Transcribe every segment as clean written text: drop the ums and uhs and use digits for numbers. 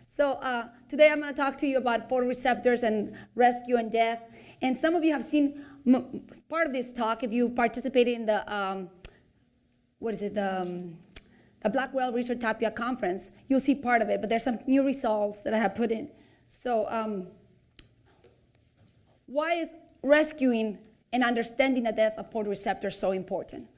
So today I'm going to talk to you about photoreceptors and rescue and death. And some of you have seen part of this talk if you participated in the, the Blackwell Research Tapia Conference. You'll see part of it, but there's some new results that I have put in. So why is rescuing and understanding the death of photoreceptors so important?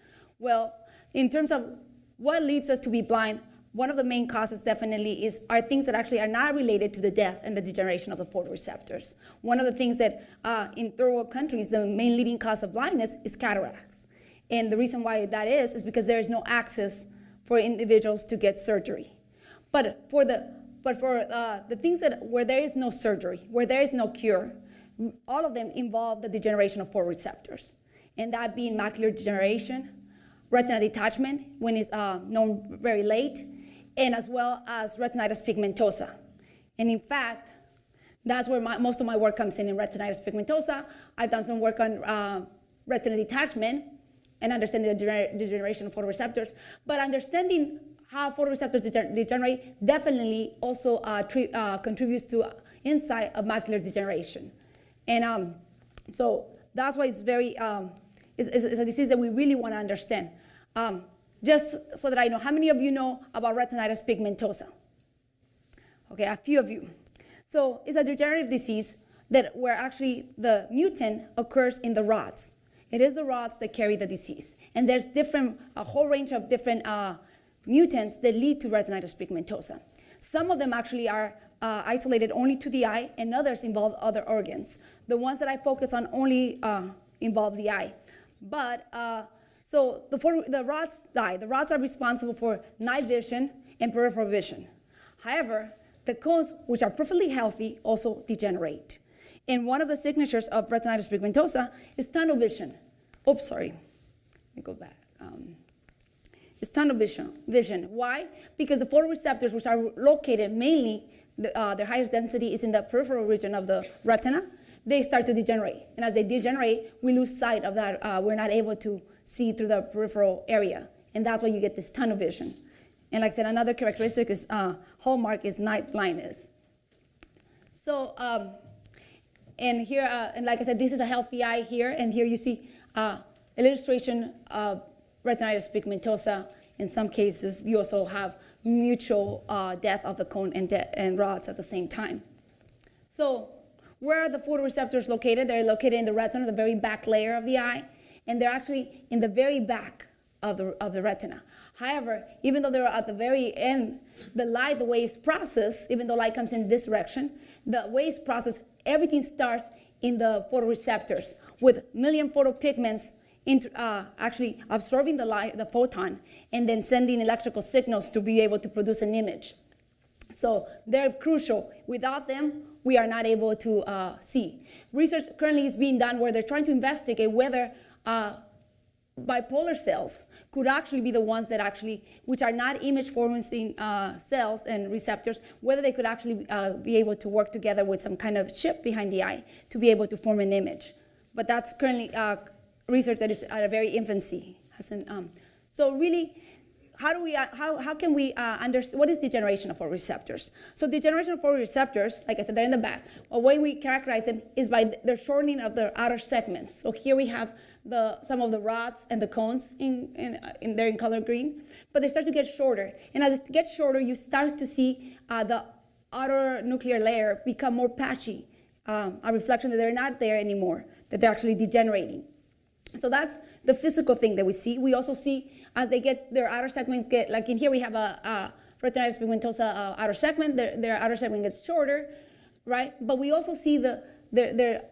Well, in terms of what leads us to be blind, one of the main causes definitely are things that actually are not related to the death and the degeneration of the photoreceptors. One of the things that in third world countries, the main leading cause of blindness is cataracts. And the reason why that is because there is no access for individuals to get surgery. But for the things where there is no surgery, where there is no cure, all of them involve the degeneration of photoreceptors. And that being macular degeneration, retinal detachment when it's known very late, and as well as retinitis pigmentosa. And in fact, that's where most of my work comes in retinitis pigmentosa. I've done some work on retinal detachment and understanding the degeneration of photoreceptors. But understanding how photoreceptors degenerate definitely also contributes to insight of macular degeneration. And so that's why it's very, it's a disease that we really want to understand. Just so that I know, how many of you know about retinitis pigmentosa? Okay, a few of you. So it's a degenerative disease where actually the mutant occurs in the rods. It is the rods that carry the disease. And there's a whole range of different mutants that lead to retinitis pigmentosa. Some of them actually are isolated only to the eye, and others involve other organs. The ones that I focus on only involve the eye. But so the rods die. The rods are responsible for night vision and peripheral vision. However, the cones, which are perfectly healthy, also degenerate. And one of the signatures of retinitis pigmentosa is tunnel vision. Oops, sorry. Let me go back. It's tunnel vision. Why? Because the photoreceptors, which are located mainly, their highest density is in the peripheral region of the retina, they start to degenerate. And as they degenerate, we lose sight of that. We're not able to see through the peripheral area. And that's why you get this tunnel vision. And like I said, another characteristic is hallmark is night blindness. So, and here, and like I said, this is a healthy eye here. And here you see illustration of retinitis pigmentosa. In some cases, you also have mutual death of the cone and rods at the same time. So, where are the photoreceptors located? They're located in the retina, the very back layer of the eye, and they're actually in the very back of the retina. However, even though they're at the very end, the way it's processed, even though light comes in this direction, the way it's processed, everything starts in the photoreceptors with million photopigments actually absorbing the light, the photon, and then sending electrical signals to be able to produce an image. So they're crucial. Without them, we are not able to see. Research currently is being done where they're trying to investigate whether bipolar cells could actually be the ones that which are not image-forming cells and receptors, whether they could actually be able to work together with some kind of chip behind the eye to be able to form an image. But that's currently research that is at a very infancy. So really, how can we understand what is degeneration of photoreceptors? So degeneration of photoreceptors, like I said, they're in the back. A way we characterize them is by the shortening of their outer segments. So here we have some of the rods and the cones they're in color green, but they start to get shorter. And as it gets shorter, you start to see the outer nuclear layer become more patchy, a reflection that they're not there anymore, that they're actually degenerating. So that's the physical thing that we see. We also see as their outer segments like in here we have a retinitis pigmentosa outer segment, their outer segment gets shorter, right? But we also see their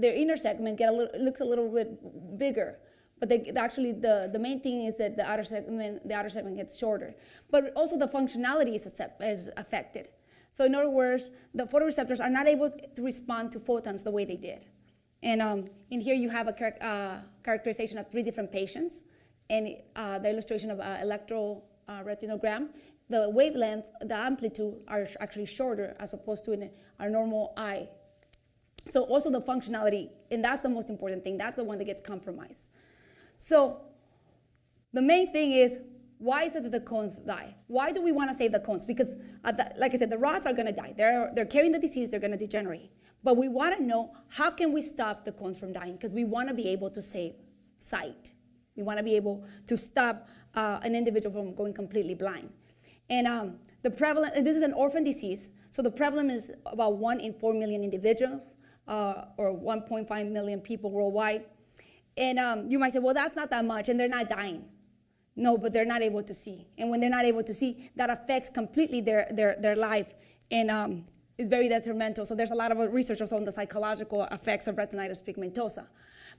inner segment looks a little bit bigger. But actually the main thing is that the outer segment gets shorter. But also the functionality is affected. So in other words, the photoreceptors are not able to respond to photons the way they did. And in here you have a characterization of 3 different patients, and the illustration of electroretinogram. The wavelength, the amplitude are actually shorter as opposed to in our normal eye. So also the functionality, and that's the most important thing. That's the one that gets compromised. So the main thing is why is it that the cones die? Why do we want to save the cones? Because, like I said, the rods are going to die. They're carrying the disease. They're going to degenerate. But we want to know, how can we stop the cones from dying? Because we want to be able to save sight. We want to be able to stop an individual from going completely blind. And the prevalence, this is an orphan disease, so the prevalence is about 1 in 4 million individuals, or 1.5 million people worldwide. And you might say, well, that's not that much, and they're not dying. No, but they're not able to see. And when they're not able to see, that affects completely their life, and is very detrimental. So there's a lot of research also on the psychological effects of retinitis pigmentosa.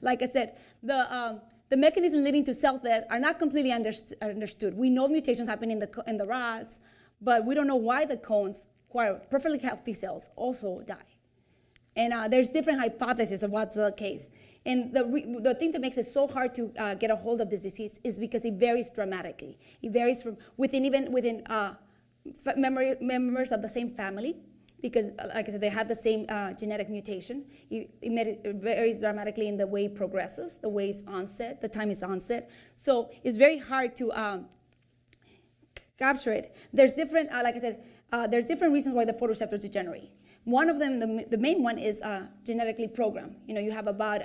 Like I said, the mechanisms leading to cell death are not completely understood. We know mutations happen in the rods, but we don't know why the cones, who are perfectly healthy cells, also die. And there's different hypotheses of what's the case. And the thing that makes it so hard to get a hold of this disease is because it varies dramatically. It varies from within members of the same family, because, like I said, they have the same genetic mutation. It varies dramatically in the way it progresses, the way it's onset, the time it's onset. So it's very hard to capture it. There's different, like I said, there's different reasons why the photoreceptors degenerate. One of them, the main one, is genetically programmed. You have about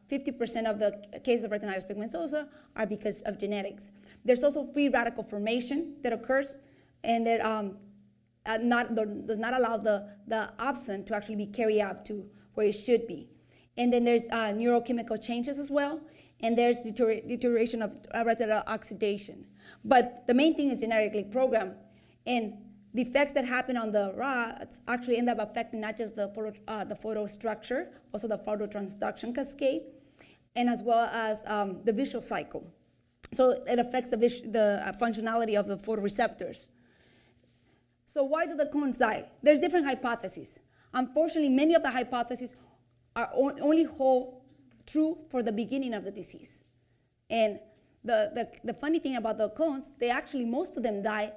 50% of the cases of retinitis pigmentosa are because of genetics. There's also free radical formation that occurs, and that does not allow the opsin to actually be carried out to where it should be. And then there's neurochemical changes as well, and there's deterioration of retinal oxidation. But the main thing is genetically programmed, and the effects that happen on the rods actually end up affecting not just the photostructure, also the phototransduction cascade, and as well as the visual cycle. So it affects the functionality of the photoreceptors. So why do the cones die? There's different hypotheses. Unfortunately, many of the hypotheses are only hold true for the beginning of the disease. And the funny thing about the cones, they actually, most of them die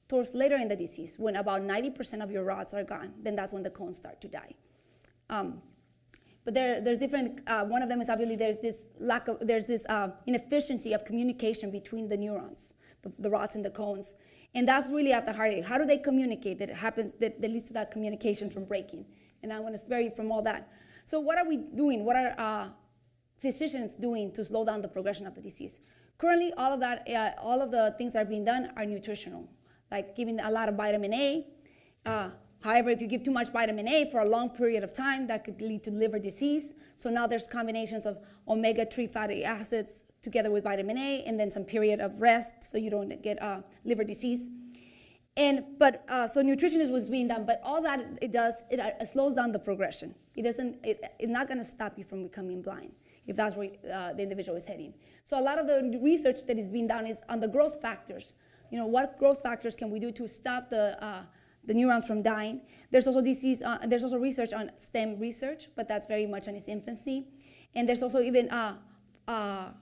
towards later in the disease. When about 90% of your rods are gone, then that's when the cones start to die. But there's different, one of them is obviously there's this inefficiency of communication between the neurons, the rods and the cones. And that's really at the heart of it. How do they communicate that leads to that communication from breaking? And I want to spare you from all that. So what are we doing? What are physicians doing to slow down the progression of the disease? Currently, all of the things that are being done are nutritional, like giving a lot of vitamin A. However, if you give too much vitamin A for a long period of time, that could lead to liver disease. So now there's combinations of omega-3 fatty acids together with vitamin A, and then some period of rest so you don't get liver disease. So nutrition is what's being done, but all that it does, it slows down the progression. It's not going to stop you from becoming blind if that's where the individual is heading. So a lot of the research that is being done is on the growth factors. What growth factors can we do to stop the neurons from dying? There's also research on STEM research, but that's very much in its infancy. And there's also even the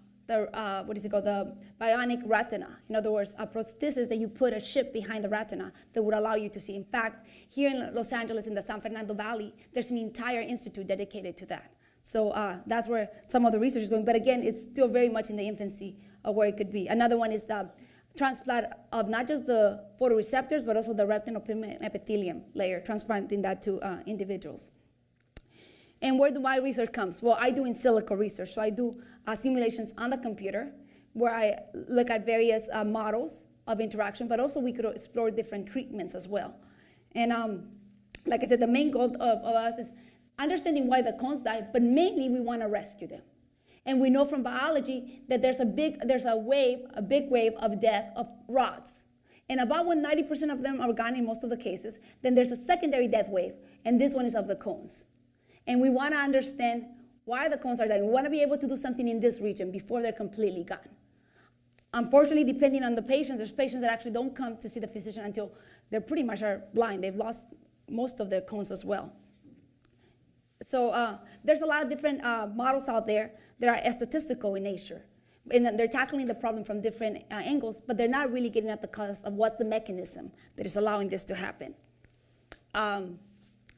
bionic retina. In other words, a prosthesis that you put a chip behind the retina that would allow you to see. In fact, here in Los Angeles, in the San Fernando Valley, there's an entire institute dedicated to that. So that's where some of the research is going. But again, it's still very much in the infancy of where it could be. Another one is the transplant of not just the photoreceptors, but also the retinal pigment epithelium layer, transplanting that to individuals. And where do my research comes? Well, I do in silico research. So I do simulations on the computer where I look at various models of interaction, but also we could explore different treatments as well. And like I said, the main goal of us is understanding why the cones die, but mainly we want to rescue them. And we know from biology that there's a big wave of death of rods. And about when 90% of them are gone in most of the cases, then there's a secondary death wave, and this one is of the cones. And we want to understand why the cones are dying. We want to be able to do something in this region before they're completely gone. Unfortunately, depending on the patients, there's patients that actually don't come to see the physician until they're pretty much are blind. They've lost most of their cones as well. So there's a lot of different models out there that are statistical in nature. And they're tackling the problem from different angles, but they're not really getting at the cause of what's the mechanism that is allowing this to happen.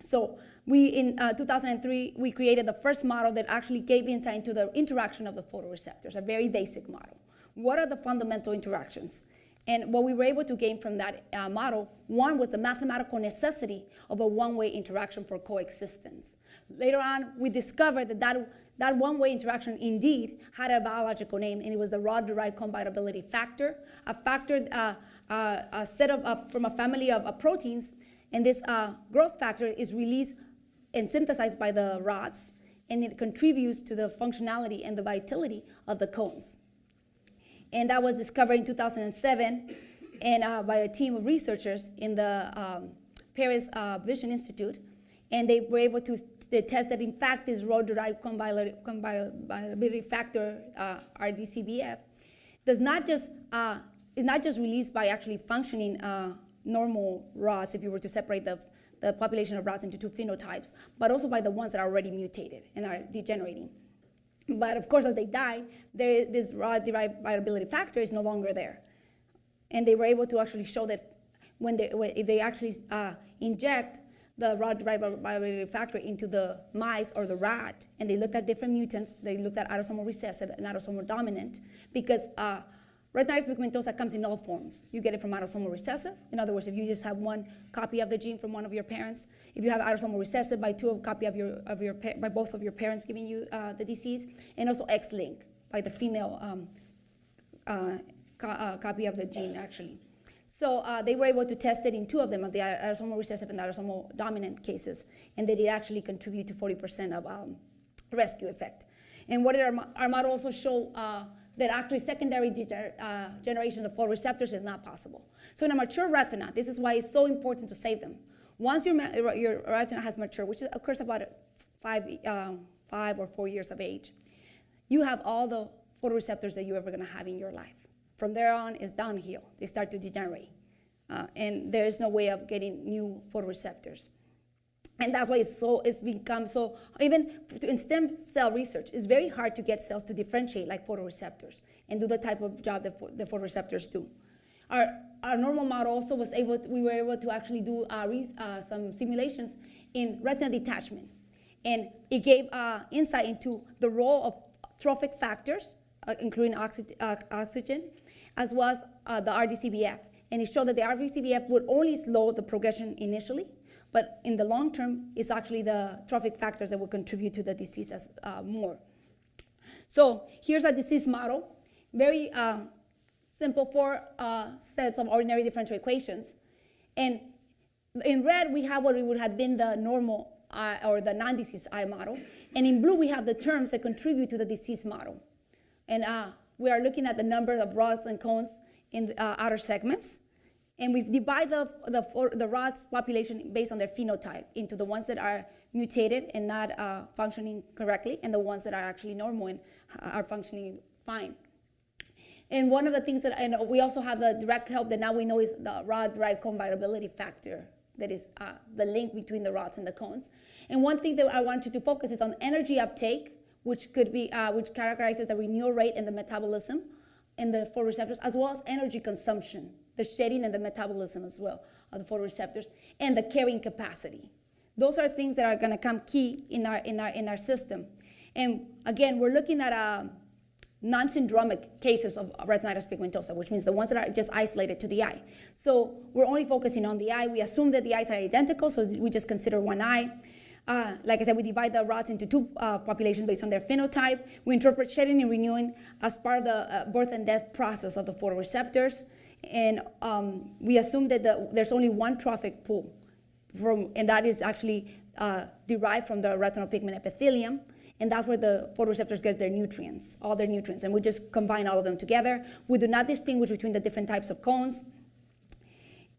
So in 2003, we created the first model that actually gave insight into the interaction of the photoreceptors, a very basic model. What are the fundamental interactions? And what we were able to gain from that model, one was the mathematical necessity of a one-way interaction for coexistence. Later on, we discovered that one-way interaction indeed had a biological name, and it was the rod-derived combinability factor, a factor from a family of proteins, and this growth factor is released and synthesized by the rods, and it contributes to the functionality and the vitality of the cones. And that was discovered in 2007 and by a team of researchers in the Paris Vision Institute, and they were able to test that in fact this rod-derived combinability factor, RDCBF, is not just released by actually functioning normal rods, if you were to separate the population of rods into two phenotypes, but also by the ones that are already mutated and are degenerating. But of course, as they die, this rod-derived viability factor is no longer there. And they were able to actually show that if they actually inject the rod-derived viability factor into the mice or the rat, and they looked at different mutants, they looked at autosomal recessive and autosomal dominant, because retinitis pigmentosa comes in all forms. You get it from autosomal recessive. In other words, if you just have one copy of the gene from one of your parents, if you have autosomal recessive by by both of your parents giving you the disease, and also X-linked by the female copy of the gene, actually. So they were able to test it in two of them, of the autosomal recessive and autosomal dominant cases, and they did actually contribute to 40% of rescue effect. And what did our model also show? That actually secondary generation of photoreceptors is not possible. So in a mature retina, this is why it's so important to save them. Once your retina has matured, which occurs about 5 or 4 years of age, you have all the photoreceptors that you're ever going to have in your life. From there on, it's downhill. They start to degenerate. And there is no way of getting new photoreceptors. And that's why it's become so, even in stem cell research, it's very hard to get cells to differentiate like photoreceptors and do the type of job that the photoreceptors do. Our normal model also was we were able to actually do some simulations in retina detachment. And it gave insight into the role of trophic factors, including oxygen, as well as the RDCBF. And it showed that the RDCBF would only slow the progression initially, but in the long term, it's actually the trophic factors that will contribute to the disease more. So here's a disease model, very simple 4 sets of ordinary differential equations. And in red, we have what would have been the normal or the non-disease eye model. And in blue, we have the terms that contribute to the disease model. And we are looking at the number of rods and cones in the outer segments. And we divide the rods population based on their phenotype into the ones that are mutated and not functioning correctly, and the ones that are actually normal and are functioning fine. And one of the things and we also have the direct help that now we know is the rod-derived combinability factor, that is the link between the rods and the cones. And one thing that I want you to focus is on energy uptake, which could be which characterizes the renewal rate and the metabolism in the photoreceptors, as well as energy consumption, the shedding and the metabolism as well of the photoreceptors, and the carrying capacity. Those are things that are going to come key in our system. And again, we're looking at non-syndromic cases of retinitis pigmentosa, which means the ones that are just isolated to the eye. So we're only focusing on the eye. We assume that the eyes are identical, so we just consider one eye. Like I said, we divide the rods into 2 populations based on their phenotype. We interpret shedding and renewing as part of the birth and death process of the photoreceptors. And we assume that there's only one trophic pool, and that is actually derived from the retinal pigment epithelium. And that's where the photoreceptors get their nutrients, all their nutrients. And we just combine all of them together. We do not distinguish between the different types of cones.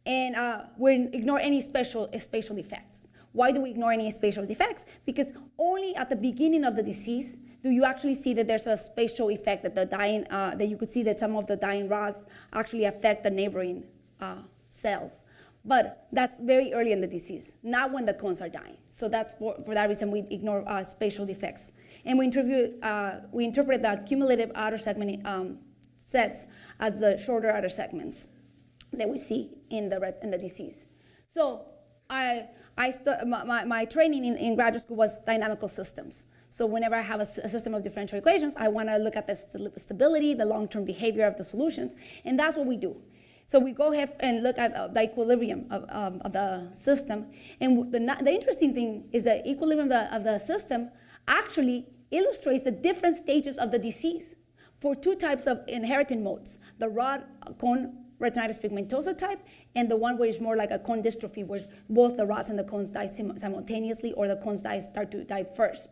And we ignore any spatial defects. Why do we ignore any spatial defects? Because only at the beginning of the disease do you actually see that there's a spatial effect, that the dying, that you could see that some of the dying rods actually affect the neighboring cells. But that's very early in the disease, not when the cones are dying. So that's for that reason we ignore spatial defects. And we interpret the cumulative outer segment sets as the shorter outer segments that we see in the disease. So my training in graduate school was dynamical systems. So whenever I have a system of differential equations, I want to look at the stability, the long-term behavior of the solutions, and that's what we do. So we go ahead and look at the equilibrium of the system. And the interesting thing is the equilibrium of the system actually illustrates the different stages of the disease for two types of inherited modes, the rod cone retinitis pigmentosa type, and the one where it's more like a cone dystrophy, where both the rods and the cones die simultaneously, or the cones start to die first.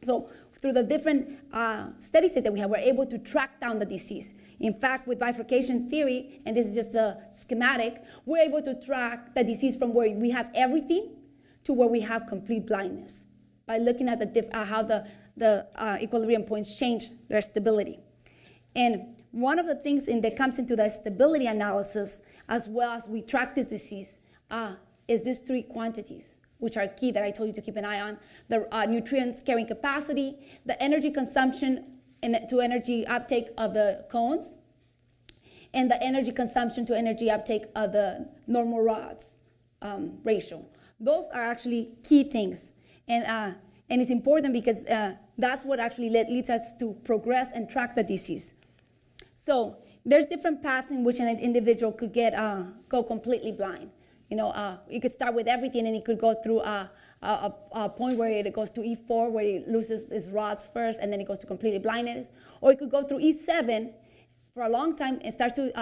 So through the different steady state that we have, we're able to track down the disease. In fact, with bifurcation theory, and this is just a schematic, we're able to track the disease from where we have everything to where we have complete blindness by looking at how the equilibrium points change their stability. And one of the things that comes into the stability analysis, as well as we track this disease, is these three quantities, which are key that I told you to keep an eye on: the nutrients carrying capacity, the energy consumption to energy uptake of the cones, and the energy consumption to energy uptake of the normal rods ratio. Those are actually key things. And it's important because that's what actually leads us to progress and track the disease. So there's different paths in which an individual could go completely blind. You could start with everything, and it could go through a point where it goes to E4, where it loses its rods first, and then it goes to completely blindness. Or it could go through E7 for a long time and start to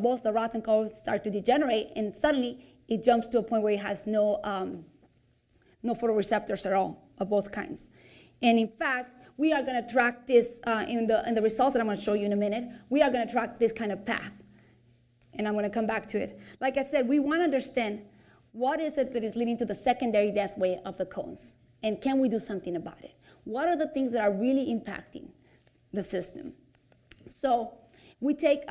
both the rods and cones start to degenerate, and suddenly it jumps to a point where it has no photoreceptors at all of both kinds. And in fact, we are going to track this in the results that I'm going to show you in a minute. We are going to track this kind of path, and I'm going to come back to it. Like I said, we want to understand what is it that is leading to the secondary death wave of the cones, and can we do something about it? What are the things that are really impacting the system? So we take,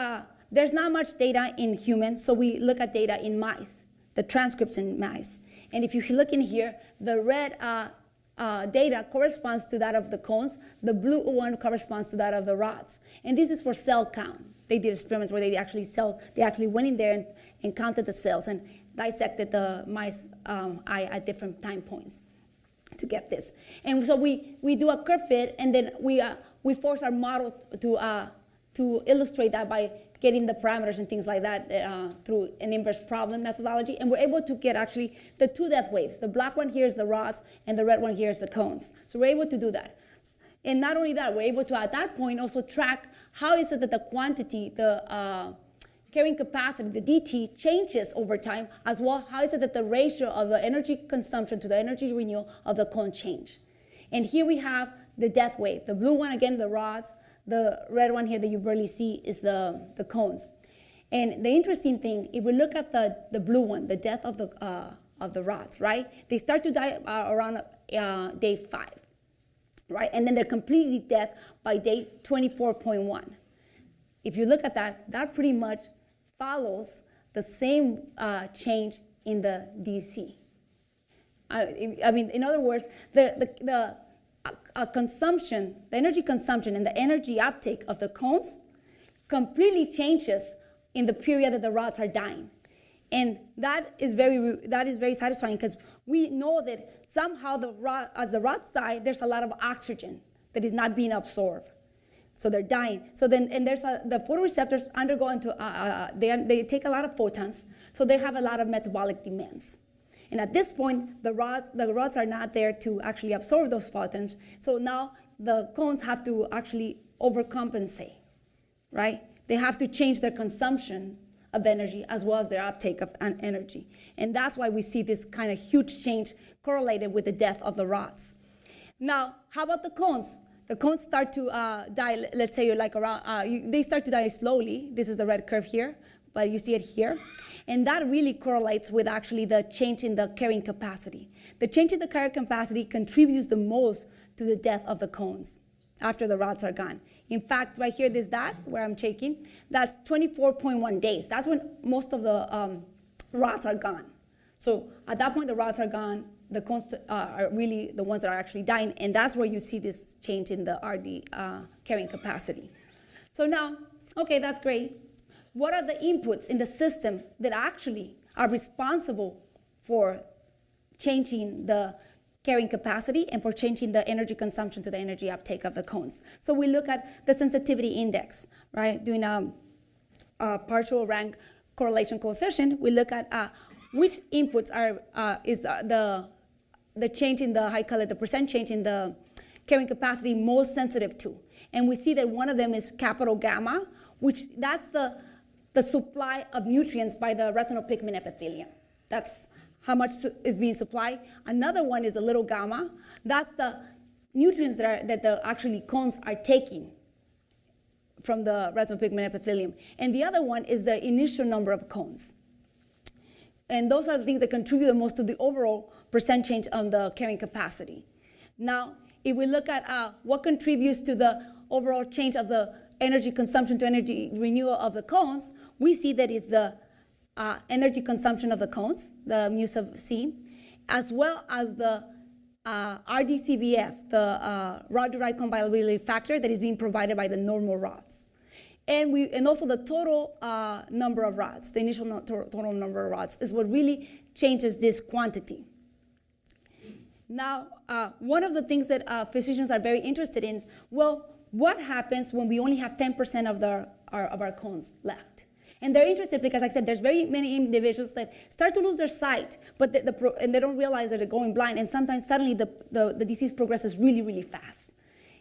there's not much data in humans, so we look at data in mice, the transcripts in mice. And if you look in here, the red data corresponds to that of the cones. The blue one corresponds to that of the rods. And this is for cell count. They did experiments where they actually went in there and counted the cells and dissected the mice eye at different time points to get this. And so we do a curve fit, and then we force our model to illustrate that by getting the parameters and things like that through an inverse problem methodology. And we're able to get actually the two death waves. The black one here is the rods, and the red one here is the cones. So we're able to do that. And not only that, we're able to, at that point, also track how is it that the quantity, the carrying capacity, the DT, changes over time, as well how is it that the ratio of the energy consumption to the energy renewal of the cone change. And here we have the death wave. The blue one, again, the rods. The red one here that you barely see is the cones. And the interesting thing, if we look at the blue one, the death of the rods, right? They start to die around day 5, right? And then they're completely dead by day 24.1. If you look at that, that pretty much follows the same change in the DC. I mean, in other words, the consumption, the energy consumption and the energy uptake of the cones completely changes in the period that the rods are dying. And that is very satisfying, because we know that somehow as the rods die, there's a lot of oxygen that is not being absorbed. So they're dying. So then, and the photoreceptors undergo into, they take a lot of photons, so they have a lot of metabolic demands. And at this point, the rods are not there to actually absorb those photons. So now the cones have to actually overcompensate, right? They have to change their consumption of energy as well as their uptake of energy. And that's why we see this kind of huge change correlated with the death of the rods. Now, how about the cones? The cones start to die, let's say like around, they start to die slowly. This is the red curve here, but you see it here. And that really correlates with actually the change in the carrying capacity. The change in the carrying capacity contributes the most to the death of the cones after the rods are gone. In fact, right here, this dot where I'm shaking, that's 24.1 days. That's when most of the rods are gone. So at that point, the rods are gone. The cones are really the ones that are actually dying, and that's where you see this change in the RD carrying capacity. So now, okay, that's great. What are the inputs in the system that actually are responsible for changing the carrying capacity and for changing the energy consumption to the energy uptake of the cones? So we look at the sensitivity index, right? Doing partial rank correlation coefficient, we look at which inputs is the change in the percent change in the carrying capacity most sensitive to. And we see that one of them is capital gamma, which that's the supply of nutrients by the retinal pigment epithelium. That's how much is being supplied. Another one is the little gamma. That's the nutrients that the actually cones are taking from the retinal pigment epithelium. And the other one is the initial number of cones. And those are the things that contribute the most to the overall percent change on the carrying capacity. Now, if we look at what contributes to the overall change of the energy consumption to energy renewal of the cones, we see that is the energy consumption of the cones, the mu sub c, as well as the RDCVF, the rod-derived cone bioavailability factor that is being provided by the normal rods. And also the total number of rods, the initial total number of rods, is what really changes this quantity. Now, one of the things that physicians are very interested in is, well, what happens when we only have 10% of our cones left? And they're interested because, like I said, there's very many individuals that start to lose their sight, but and they don't realize that they're going blind, and sometimes suddenly the disease progresses really, really fast.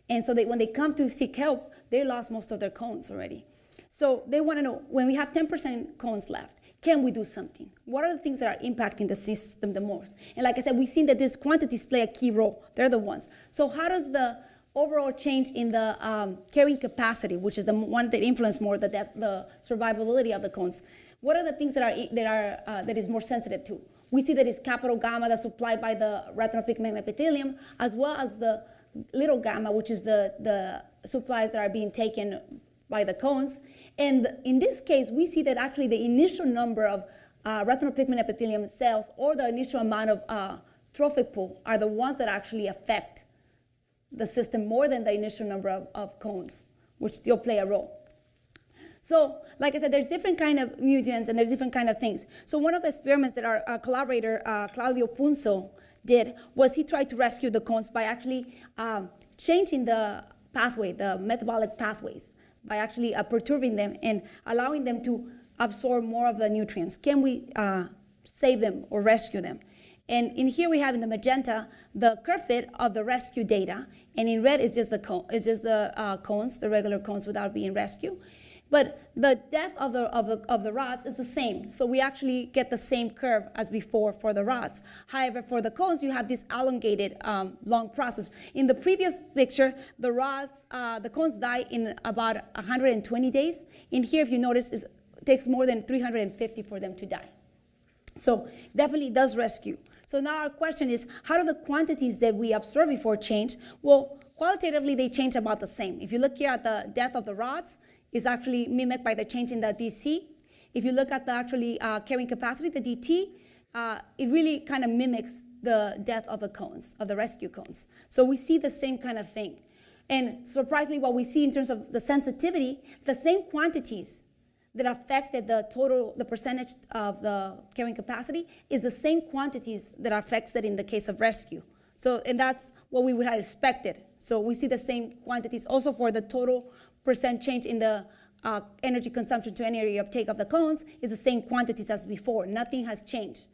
And so when they come to seek help, they lost most of their cones already. So they want to know, when we have 10% cones left, can we do something? What are the things that are impacting the system the most? And like I said, we've seen that these quantities play a key role. They're the ones. So how does the overall change in the carrying capacity, which is the one that influences more the survivability of the cones, what are the things that is more sensitive to? We see that it's capital gamma that's supplied by the retinal pigment epithelium, as well as the little gamma, which is the supplies that are being taken by the cones. And in this case, we see that actually the initial number of retinal pigment epithelium cells or the initial amount of trophic pool are the ones that actually affect the system more than the initial number of cones, which still play a role. So, like I said, there's different kind of mutants and there's different kind of things. So one of the experiments that our collaborator, Claudio Punzo, did was he tried to rescue the cones by actually changing the pathway, the metabolic pathways, by actually perturbing them and allowing them to absorb more of the nutrients. Can we save them or rescue them? And in here we have in the magenta the curve fit of the rescue data, and in red is just the cones, the regular cones without being rescued. But the death of the rods is the same, so we actually get the same curve as before for the rods. However, for the cones, you have this elongated long process. In the previous picture, the cones die in about 120 days. In here, if you notice, it takes more than 350 for them to die. So definitely does rescue. So now our question is, how do the quantities that we observed before change? Well, qualitatively, they change about the same. If you look here at the death of the rods, is actually mimicked by the change in the DC. If you look at the actually carrying capacity, the DT, it really kind of mimics the death of the cones, of the rescue cones. So we see the same kind of thing. And surprisingly, what we see in terms of the sensitivity, the same quantities that affected the percentage of the carrying capacity is the same quantities that are affected in the case of rescue. So, and that's what we would have expected. So we see the same quantities also for the total percent change in the energy consumption to energy uptake of the cones is the same quantities as before. Nothing has changed.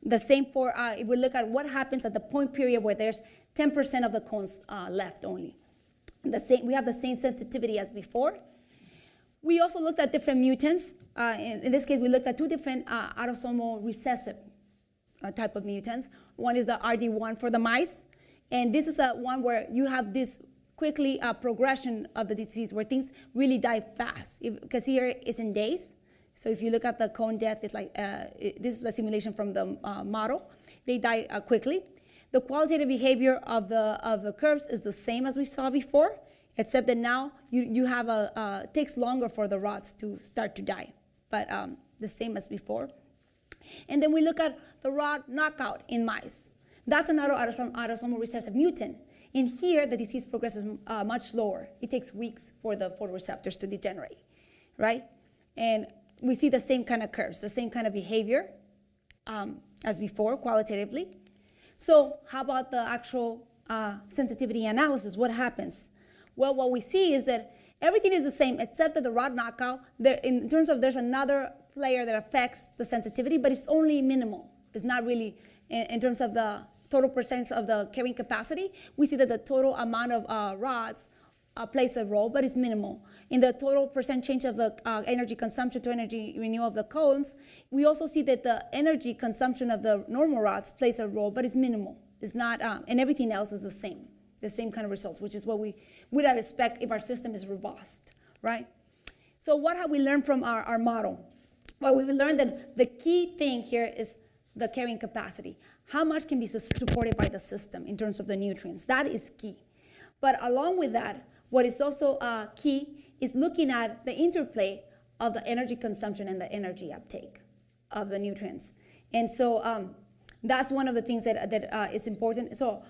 The same for, if we look at what happens at the point period where there's 10% of the cones left only. We have the same sensitivity as before. We also looked at different mutants. In this case, we looked at two different autosomal recessive type of mutants. One is the RD1 for the mice, and this is one where you have this quickly progression of the disease where things really die fast, because here is in days. So if you look at the cone death, it's like this is a simulation from the model. They die quickly. The qualitative behavior of the curves is the same as we saw before, except that now you have it takes longer for the rods to start to die, but the same as before. And then we look at the rod knockout in mice. That's an autosomal recessive mutant. In here, the disease progresses much slower. It takes weeks for the photoreceptors to degenerate, right? And we see the same kind of curves, the same kind of behavior as before, qualitatively. So how about the actual sensitivity analysis? What happens? Well, what we see is that everything is the same except that the rod knockout, in terms of there's another player that affects the sensitivity, but it's only minimal. It's not really, in terms of the total percent of the carrying capacity, we see that the total amount of rods plays a role, but it's minimal. In the total percent change of the energy consumption to energy renewal of the cones, we also see that the energy consumption of the normal rods plays a role, but it's minimal. It's not, and everything else is the same kind of results, which is what we would expect if our system is robust, right? So what have we learned from our model? Well, we've learned that the key thing here is the carrying capacity. How much can be supported by the system in terms of the nutrients? That is key. But along with that, what is also key is looking at the interplay of the energy consumption and the energy uptake of the nutrients. And so that's one of the things that is important. So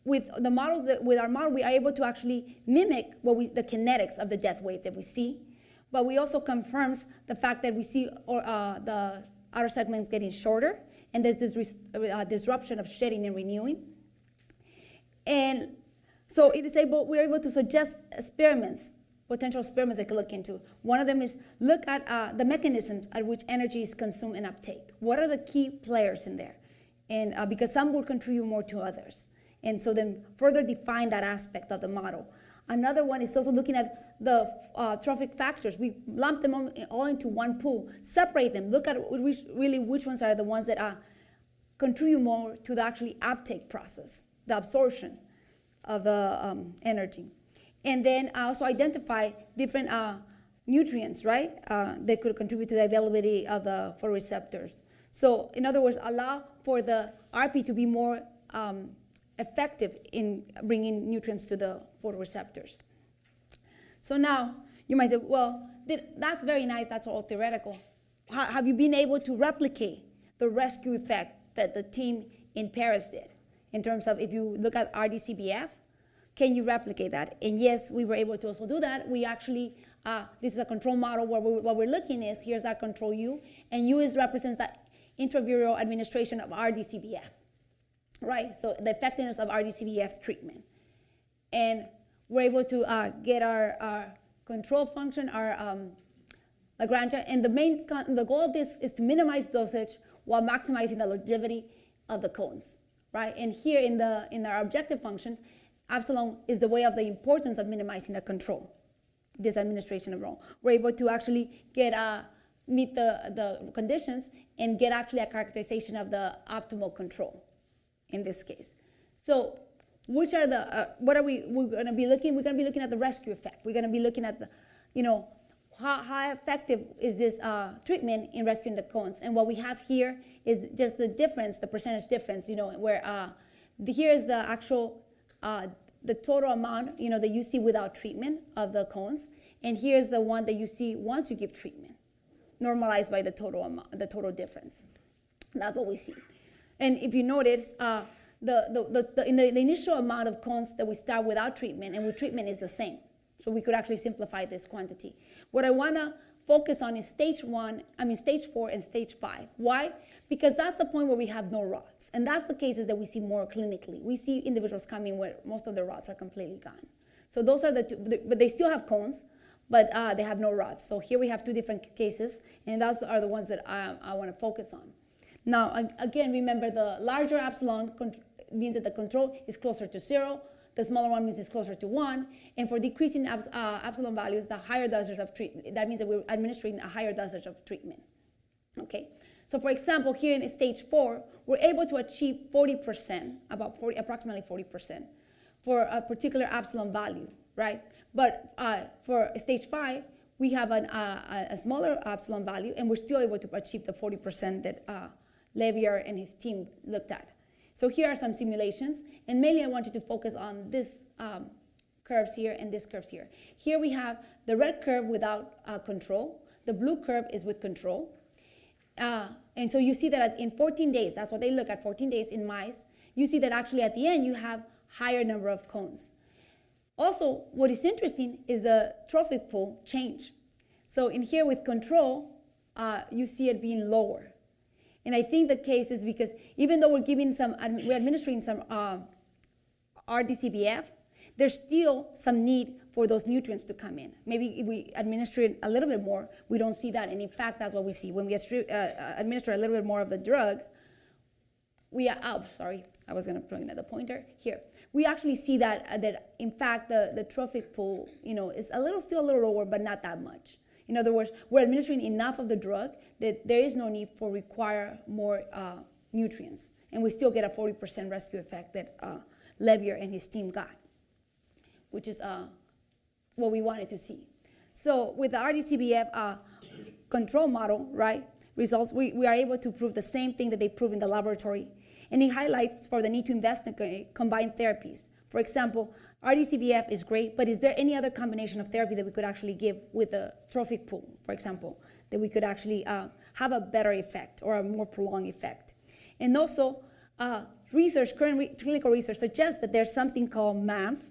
with the models, with our model, we are able to actually mimic the kinetics of the death wave that we see. But we also confirms the fact that we see the outer segments getting shorter, and there's this disruption of shedding and renewing. And so we're able to suggest experiments, potential experiments that could look into. One of them is look at the mechanisms at which energy is consumed and uptake. What are the key players in there? And because some will contribute more to others. And so then further define that aspect of the model. Another one is also looking at the trophic factors. We lump them all into one pool, separate them, look at which ones are the ones that contribute more to the actually uptake process, the absorption of the energy. And then also identify different nutrients, right, that could contribute to the availability of the photoreceptors. So in other words, allow for the RP to be more effective in bringing nutrients to the photoreceptors. So now you might say, well, that's very nice, that's all theoretical. Have you been able to replicate the rescue effect that the team in Paris did? In terms of if you look at RDCBF, can you replicate that? And yes, we were able to also do that. We actually, this is a control model where what we're looking is, here's our control U, and U represents that intraviral administration of RDCBF. Right, so the effectiveness of RDCBF treatment. And we're able to get our control function, our Lagrange, and the goal of this is to minimize dosage while maximizing the longevity of the cones, right? And here in our objective function, epsilon is the way of the importance of minimizing the control, this administration of role. We're able to actually meet the conditions and get actually a characterization of the optimal control in this case. So which are the, we're going to be looking at the rescue effect. We're going to be looking at the, how effective is this treatment in rescuing the cones. And what we have here is just the difference, the percentage difference, where here is the actual, the total amount, that you see without treatment of the cones. And here's the one that you see once you give treatment, normalized by the total amount, the total difference. That's what we see. And if you notice, the initial amount of cones that we start without treatment and with treatment is the same. So we could actually simplify this quantity. What I want to focus on is stage 4 and stage 5. Why? Because that's the point where we have no rods. And that's the cases that we see more clinically. We see individuals coming where most of the rods are completely gone. So those are the two, but they still have cones, but they have no rods. So here we have two different cases, and those are the ones that I want to focus on. Now, again, remember the larger epsilon means that the control is closer to 0. The smaller one means it's closer to 1. And for decreasing epsilon values, the higher dosage of treatment. That means that we're administering a higher dosage of treatment. Okay. So for example, here in stage 4, we're able to achieve 40%, approximately 40%, for a particular epsilon value, right? But for stage 5, we have a smaller epsilon value, and we're still able to achieve the 40% that Levier and his team looked at. So here are some simulations, and mainly I want you to focus on this curves here and this curves here. Here we have the red curve without control. The blue curve is with control. And so you see that in 14 days, that's what they look at, 14 days in mice, you see that actually at the end you have higher number of cones. Also, what is interesting is the trophic pool change. So in here with control, you see it being lower. And I think the case is because even though we're administering some RDCBF, there's still some need for those nutrients to come in. Maybe if we administer it a little bit more, we don't see that. And in fact, that's what we see. When we administer a little bit more of the drug, I was going to bring another pointer here. We actually see that in fact the trophic pool, is still a little lower, but not that much. In other words, we're administering enough of the drug that there is no need for require more nutrients, and we still get a 40% rescue effect that Levier and his team got, which is what we wanted to see. So with the RDCBF control model, right, results, we are able to prove the same thing that they prove in the laboratory. And it highlights for the need to investigate combined therapies. For example, RDCBF is great, but is there any other combination of therapy that we could actually give with the trophic pool, for example, that we could actually have a better effect or a more prolonged effect? And also, current clinical research suggests that there's something called MAMF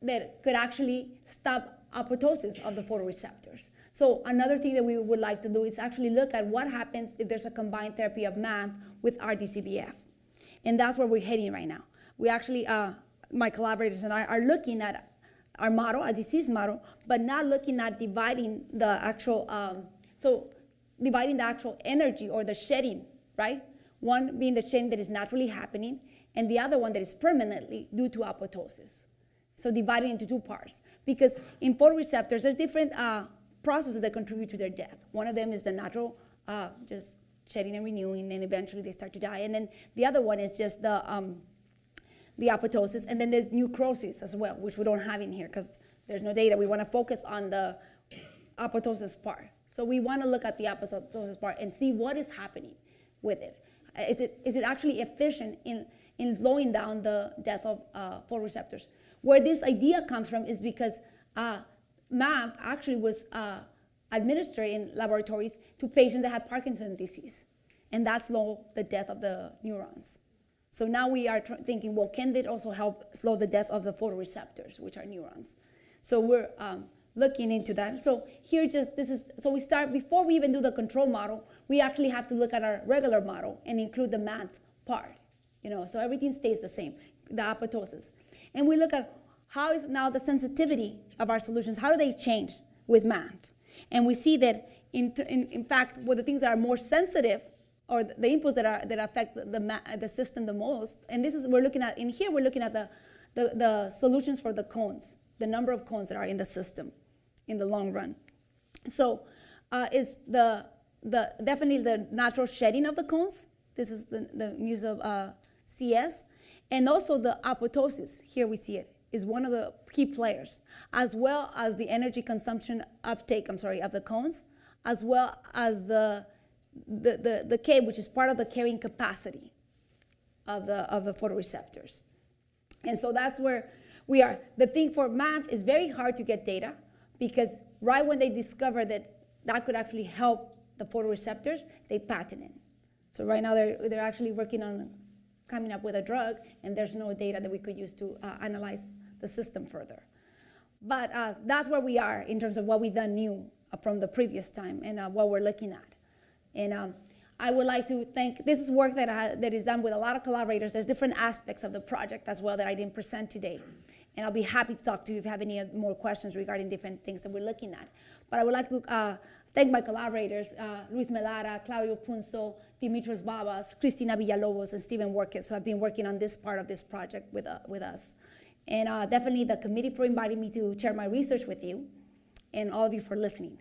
that could actually stop apoptosis of the photoreceptors. So another thing that we would like to do is actually look at what happens if there's a combined therapy of MAMF with RDCBF. And that's where we're heading right now. We actually, my collaborators and I are looking at our model, a disease model, but not looking at dividing the actual, dividing the actual energy or the shedding, right? One being the shedding that is naturally happening, and the other one that is permanently due to apoptosis. So divided into two parts. Because in photoreceptors, there's different processes that contribute to their death. One of them is the natural, just shedding and renewing, and eventually they start to die. And then the other one is just the apoptosis, and then there's necrosis as well, which we don't have in here because there's no data. We want to focus on the apoptosis part. So we want to look at the apoptosis part and see what is happening with it. Is it actually efficient in slowing down the death of photoreceptors? Where this idea comes from is because MAMF actually was administered in laboratories to patients that had Parkinson's disease, and that slowed the death of the neurons. So now we are thinking, well, can it also help slow the death of the photoreceptors, which are neurons? So we're looking into that. So here so we start, before we even do the control model, we actually have to look at our regular model and include the MAMF part, so everything stays the same, the apoptosis. And we look at how is now the sensitivity of our solutions, how do they change with MAMF? And we see that, in fact, the things that are more sensitive, or the inputs that affect the system the most, and we're looking at the solutions for the cones, the number of cones that are in the system in the long run. So is definitely the natural shedding of the cones. This is the use of CS. And also the apoptosis, here we see it, is one of the key players, as well as the energy consumption uptake, of the cones, as well as the K, which is part of the carrying capacity of the photoreceptors. And so that's where we are. The thing for MAMF is very hard to get data, because right when they discover that could actually help the photoreceptors, they patent it. So right now they're actually working on coming up with a drug, and there's no data that we could use to analyze the system further. But that's where we are in terms of what we've done new from the previous time and what we're looking at. And I would like to thank, this is work that is done with a lot of collaborators. There's different aspects of the project as well that I didn't present today. And I'll be happy to talk to you if you have any more questions regarding different things that we're looking at. But I would like to thank my collaborators, Luis Melara, Claudio Punzo, Dimitros Babas, Cristina Villalobos, and Stephen Workes, who have been working on this part of this project with us. And definitely the committee for inviting me to share my research with you, and all of you for listening.